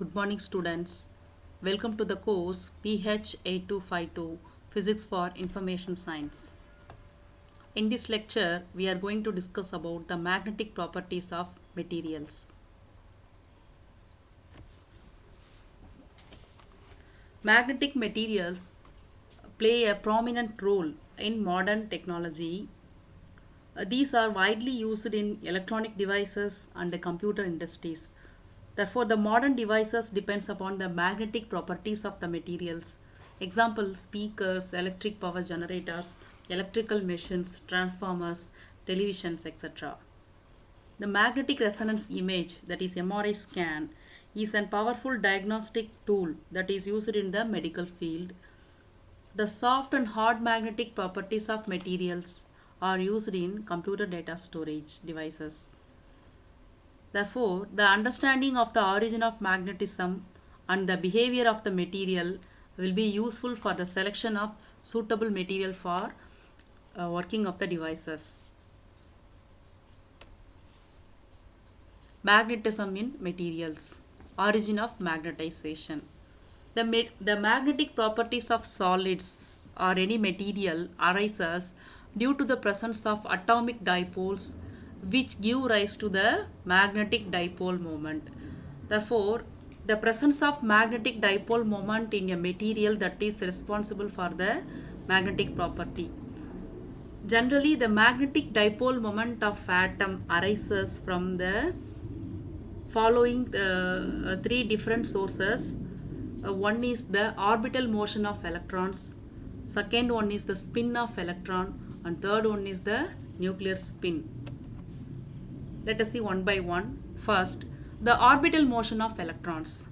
Good morning, students. Welcome to the course PH 8252 Physics for Information Science. In this lecture, we are going to discuss about the magnetic properties of materials. Magnetic materials play a prominent role in modern technology. These are widely used in electronic devices and the computer industries. Therefore, the modern devices depends upon the magnetic properties of the materials. Example, speakers, electric power generators, electrical machines, transformers, televisions, etc. The magnetic resonance image, that is MRI scan, is a powerful diagnostic tool that is used in the medical field. The soft and hard magnetic properties of materials are used in computer data storage devices. Therefore, the understanding of the origin of magnetism and the behavior of the material will be useful for the selection of suitable material for working of the devices. Magnetism in materials. Origin of magnetization. The magnetic properties of solids or any material arises due to the presence of atomic dipoles which give rise to the magnetic dipole moment. Therefore, the presence of magnetic dipole moment in a material that is responsible for the magnetic property. Generally, the magnetic dipole moment of atom arises from the following three different sources. One is the orbital motion of electrons, second one is the spin of electron, and third one is the nuclear spin. Let us see one by one. First, the orbital motion of electrons.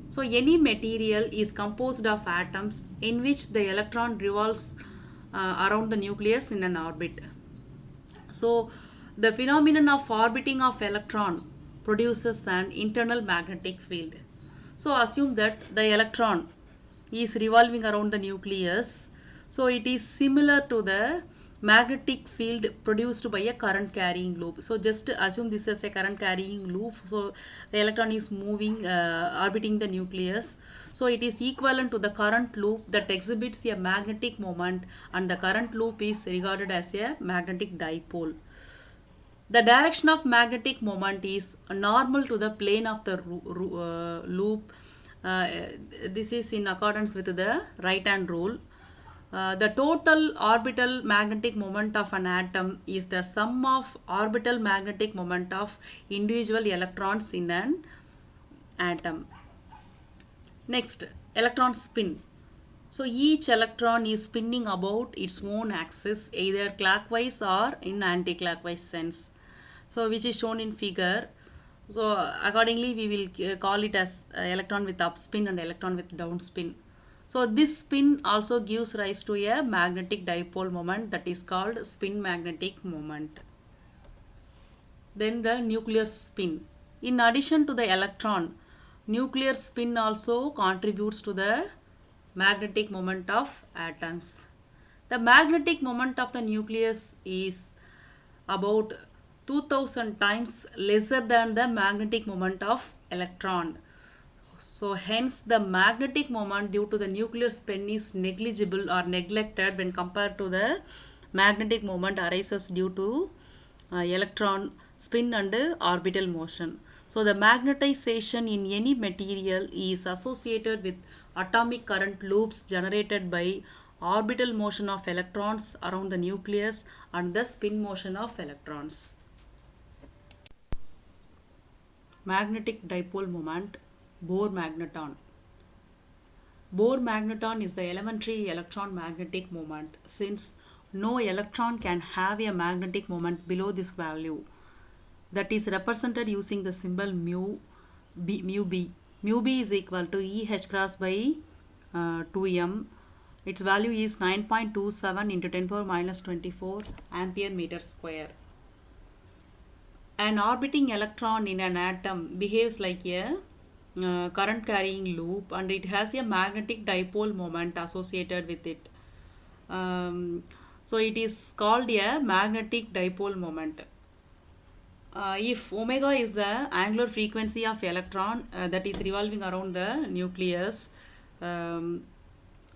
So any material is composed of atoms in which the electron revolves around the nucleus in an orbit. So the phenomenon of orbiting of electron produces an internal magnetic field. So assume that the electron is revolving around the nucleus. So it is similar to the magnetic field produced by a current carrying loop. So just assume this is a current carrying loop. So the electron is moving, orbiting the nucleus. So it is equivalent to the current loop that exhibits a magnetic moment, and the current loop is regarded as a magnetic dipole. The direction of magnetic moment is normal to the plane of the loop. This is in accordance with the right hand rule. The total orbital magnetic moment of an atom is the sum of orbital magnetic moment of individual electrons in an atom. Next, electron spin. So each electron is spinning about its own axis either clockwise or in anti-clockwise sense. So which is shown in figure. So accordingly we will call it as electron with upspin and electron with downspin. So this spin also gives rise to a magnetic dipole moment that is called spin magnetic moment. Then the nuclear spin. In addition to the electron, nuclear spin also contributes to the magnetic moment of atoms. The magnetic moment of the nucleus is about 2000 times lesser than the magnetic moment of electron. So hence the magnetic moment due to the nuclear spin is negligible or neglected when compared to the magnetic moment arises due to electron spin and orbital motion. So the magnetization in any material is associated with atomic current loops generated by orbital motion of electrons around the nucleus and the spin motion of electrons. Magnetic dipole moment, Bohr magneton. Bohr magneton is the elementary electron magnetic moment, since no electron can have a magnetic moment below this value, that is represented using the symbol mu b. Mu b is equal to EH cross by 2m. Its value is 9.27 into 10 power minus 24 ampere meter square. An orbiting electron in an atom behaves like a current carrying loop, and it has a magnetic dipole moment associated with it. So it is called a magnetic dipole moment. If omega is the angular frequency of electron that is revolving around the nucleus, um,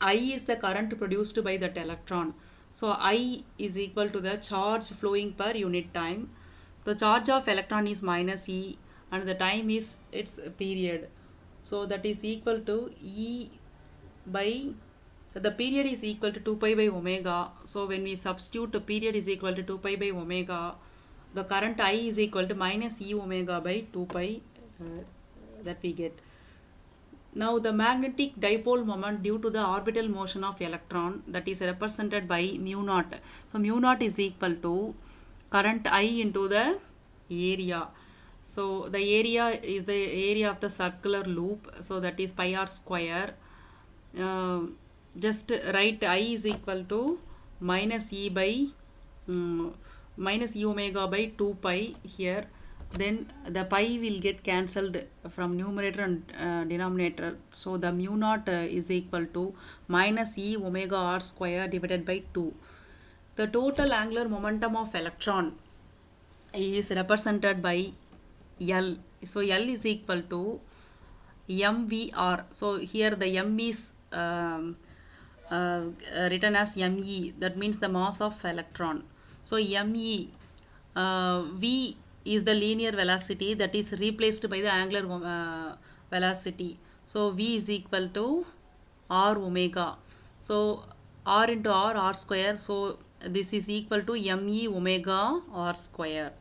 I is the current produced by that electron. So I is equal to the charge flowing per unit time. The charge of electron is minus E and the time is its period. So that is equal to E by the period is equal to 2 pi by omega. So when we substitute the period is equal to 2 pi by omega, the current I is equal to minus E omega by 2 pi that we get. Now the magnetic dipole moment due to the orbital motion of electron that is represented by mu naught. So mu naught is equal to current I into the area. So the area is the area of the circular loop. So that is pi r square. Uh, just write I is equal to minus E by minus E omega by 2 pi here. Then the pi will get cancelled from numerator and denominator. So the mu naught is equal to minus E omega r square divided by 2. The total angular momentum of electron is represented by L. So L is equal to mvr. So here the m is written as me. That means the mass of electron. So me, v is the linear velocity that is replaced by the angular velocity. So v is equal to r omega. So r into r square. So this is equal to me omega r square.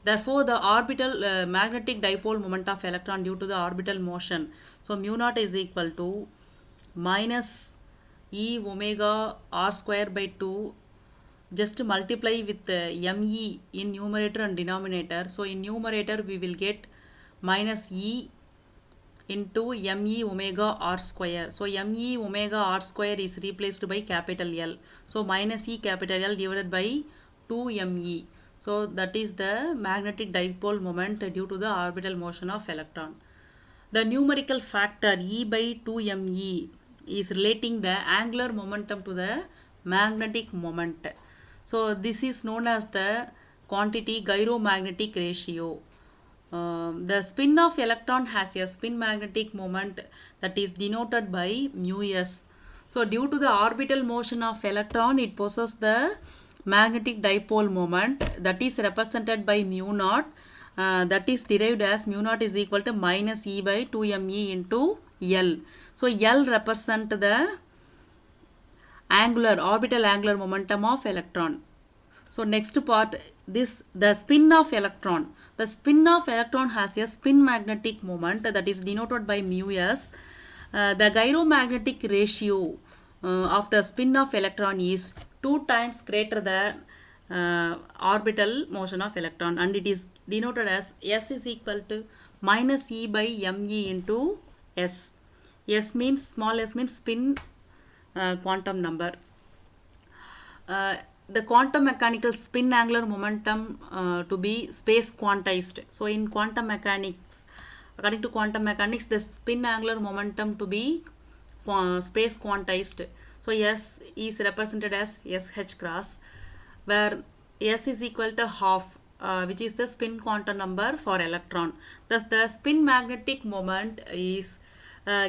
Therefore, the orbital magnetic dipole moment of electron due to the orbital motion. So mu naught is equal to minus E omega r square by 2. Just multiply with me in numerator and denominator. So in numerator we will get minus E into me omega r square. So me omega r square is replaced by capital L. So minus E capital L divided by 2me. So that is the magnetic dipole moment due to the orbital motion of electron. The numerical factor E by 2me is relating the angular momentum to the magnetic moment. So this is known as the quantity gyromagnetic ratio. The spin of electron has a spin magnetic moment that is denoted by mu s. So due to the orbital motion of electron, it possesses the magnetic dipole moment that is represented by mu naught. That is derived as mu naught is equal to minus E by 2me into L. So L represent the orbital angular momentum of electron. So next part, the spin of electron. The spin of electron has a spin magnetic moment that is denoted by mu s. The gyromagnetic ratio of the spin of electron is 2 times greater than orbital motion of electron, and it is denoted as S is equal to minus E by me into S. S means, small s means spin quantum number. The quantum mechanical spin angular momentum to be space quantized. So in quantum mechanics, according to quantum mechanics, the spin angular momentum to be space quantized. So S is represented as SH cross, where S is equal to half, which is the spin quantum number for electron. Thus the spin magnetic moment is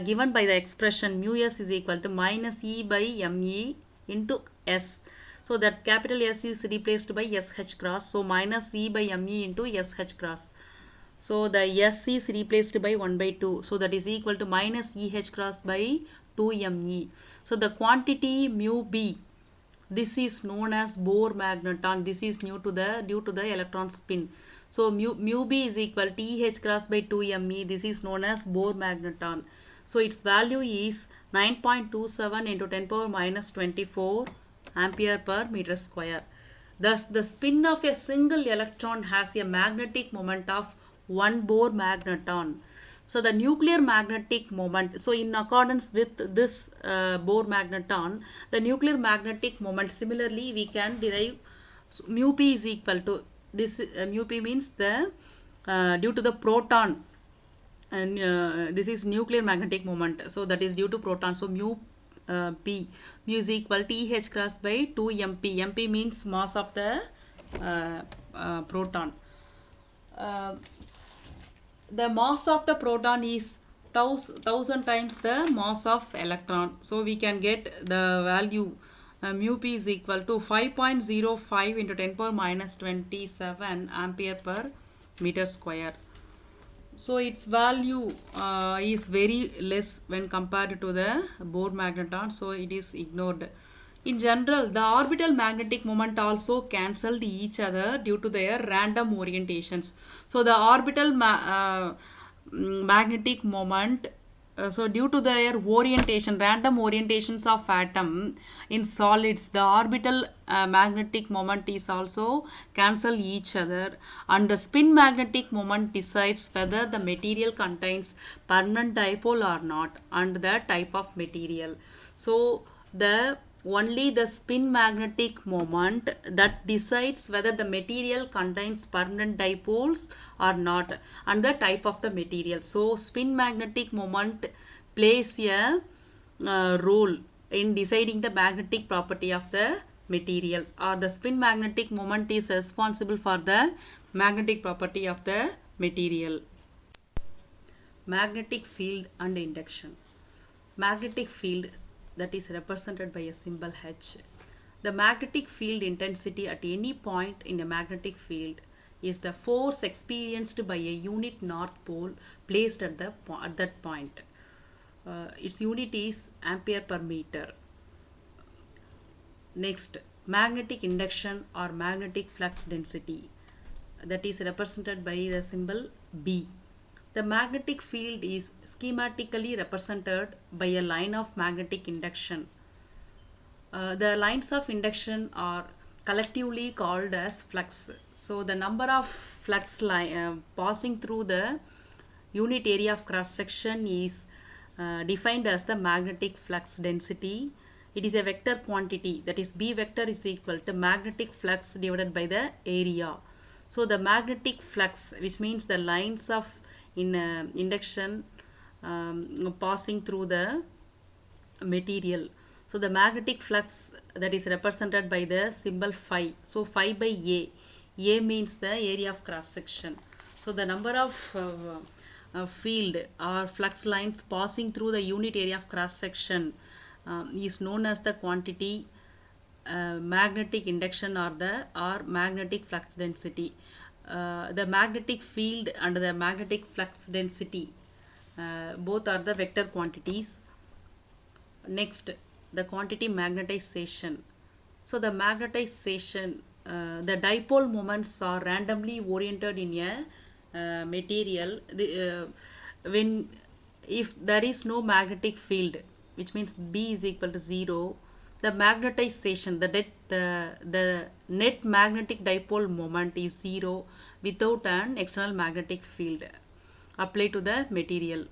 given by the expression mu s is equal to minus E by me into S. So that capital S is replaced by SH cross. So minus E by me into SH cross. So the S is replaced by 1 by 2. So that is equal to minus EH cross by 2me. So the quantity mu B, this is known as Bohr magneton. This is due to the electron spin. So mu B is equal to EH cross by 2me. This is known as Bohr magneton. So its value is 9.27 into 10 power minus 24 ampere per meter square. Thus the spin of a single electron has a magnetic moment of 1 Bohr magneton. So the nuclear magnetic moment, so in accordance with this Bohr magneton, the nuclear magnetic moment, similarly we can derive, so mu p is equal to this, mu p means the due to the proton, and this is nuclear magnetic moment, so that is due to proton. So mu is equal to EH cross by 2 mp. Mp means mass of the proton. uh, the mass of the proton is thousand times the mass of electron. So we can get the value mu p is equal to 5.05 into 10 power minus 27 ampere per meter square. So its value is very less when compared to the Bohr magneton, so it is ignored. In general, the orbital magnetic moment also cancelled each other due to their random orientations. So the orbital magnetic moment, so due to their orientation, random orientations of atom in solids, the orbital magnetic moment is also cancel each other, and the spin magnetic moment decides whether the material contains permanent dipole or not and the type of material. So the only the spin magnetic moment that decides whether the material contains permanent dipoles or not and the type of the material. So spin magnetic moment plays a role in deciding the magnetic property of the materials, or the spin magnetic moment is responsible for the magnetic property of the material. Magnetic field and induction. Magnetic field, that is represented by a symbol H. The magnetic field intensity at any point in a magnetic field is the force experienced by a unit north pole placed at that point. Its unit is ampere per meter. Next, magnetic induction or magnetic flux density, that is represented by the symbol B. The magnetic field is schematically represented by a line of magnetic induction. The lines of induction are collectively called as flux. So the number of flux passing through the unit area of cross section is defined as the magnetic flux density. It is a vector quantity, that is B vector is equal to magnetic flux divided by the area. So the magnetic flux, which means the lines of induction passing through the material. So the magnetic flux, that is represented by the symbol phi. So phi by A. A means the area of cross section. So the number of field or flux lines passing through the unit area of cross section is known as the quantity magnetic induction or magnetic flux density. The magnetic field and the magnetic flux density both are the vector quantities. Next, the quantity magnetization. So the magnetization, the dipole moments are randomly oriented in a material. When if there is no magnetic field, which means B is equal to 0, the magnetization, the net magnetic dipole moment is 0 without an external magnetic field applied to the material.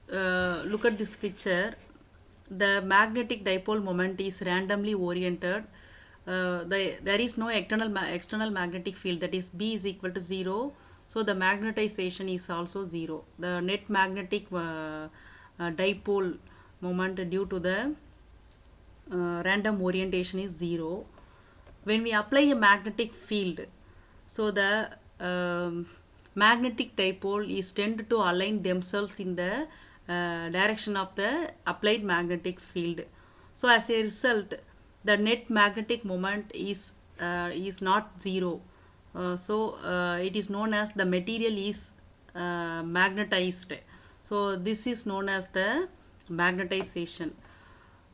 Look at this picture. The magnetic dipole moment is randomly oriented. There is no external magnetic field, that is B is equal to 0. So the magnetization is also 0. The net magnetic dipole moment due to the random orientation is 0. When we apply a magnetic field, so the magnetic dipole is tend to align themselves in the direction of the applied magnetic field. So as a result, the net magnetic moment is not 0. It is known as the material is magnetized. So this is known as the magnetization.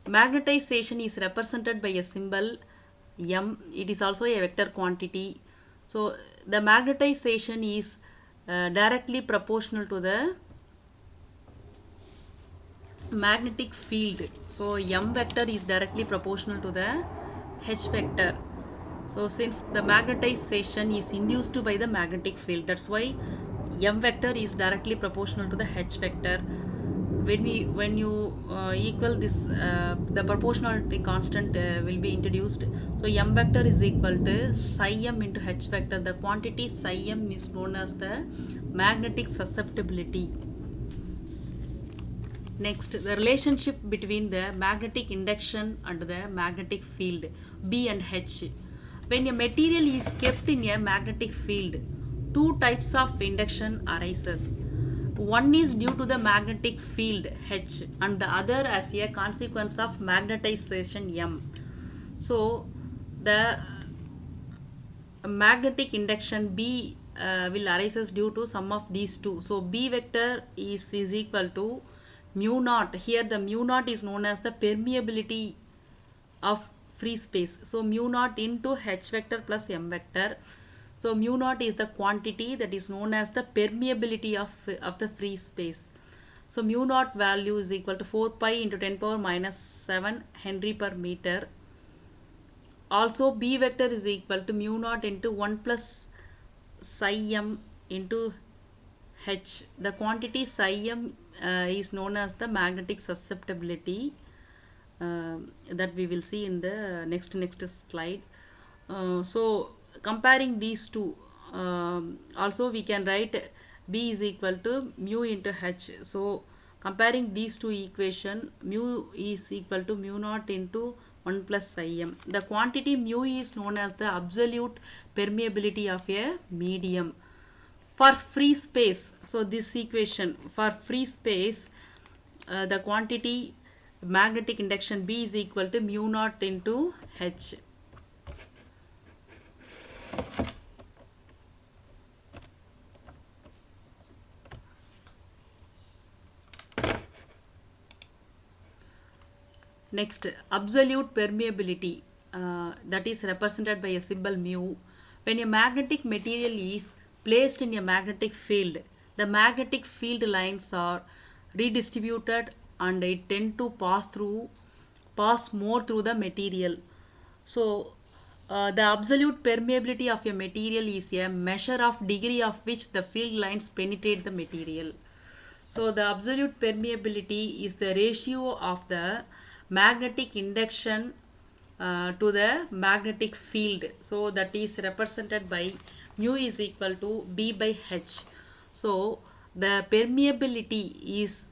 Magnetization is represented by a symbol M. It is also a vector quantity. So the magnetization is directly proportional to the magnetic field. So M vector is directly proportional to the H vector. So since the magnetization is induced by the magnetic field, that's why M vector is directly proportional to the H vector. When you equal this, the proportionality constant will be introduced. So M vector is equal to psi M into H vector. The quantity psi M is known as the magnetic susceptibility. Next, the relationship between the magnetic induction and the magnetic field B and H. When a material is kept in a magnetic field, two types of induction arises. One is due to the magnetic field H and the other as a consequence of magnetization M. So the magnetic induction B will arises due to sum of these two. So B vector is equal to mu naught. Here the mu naught is known as the permeability of free space. So mu naught into H vector plus M vector. So mu naught is the quantity that is known as the permeability of the free space. So mu naught value is equal to 4 pi into 10 power minus 7 Henry per meter. Also B vector is equal to mu naught into 1 plus psi m into H. The quantity psi m is known as the magnetic susceptibility that we will see in the next slide. So comparing these two, also we can write B is equal to mu into H. So comparing these two equation, mu is equal to mu naught into 1 plus psi m. The quantity mu is known as the absolute permeability of a medium. For free space, so this equation for free space, the quantity magnetic induction B is equal to mu naught into H. Next, absolute permeability, that is represented by a symbol mu. When a magnetic material is placed in a magnetic field, the magnetic field lines are redistributed and it tend to pass more through the material. So the absolute permeability of a material is a measure of degree of which the field lines penetrate the material. So the absolute permeability is the ratio of the magnetic induction to the magnetic field. So that is represented by mu is equal to B by H. So the permeability is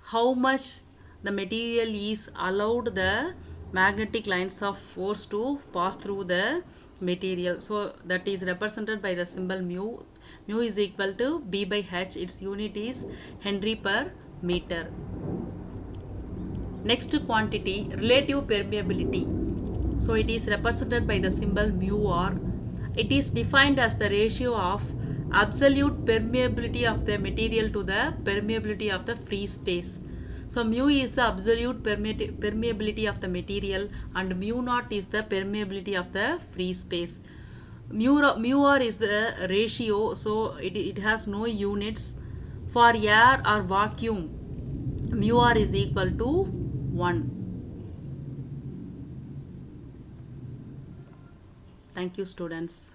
how much the material is allowed the magnetic lines of force to pass through the material. So that is represented by the symbol mu. Mu is equal to B by H. Its unit is Henry per meter. Next quantity, relative permeability. So it is represented by the symbol mu r. It is defined as the ratio of absolute permeability of the material to the permeability of the free space. So mu is the absolute permeability of the material and mu naught is the permeability of the free space. Mu r is the ratio, so it has no units. For air or vacuum, mu r is equal to 1. Thank you, students.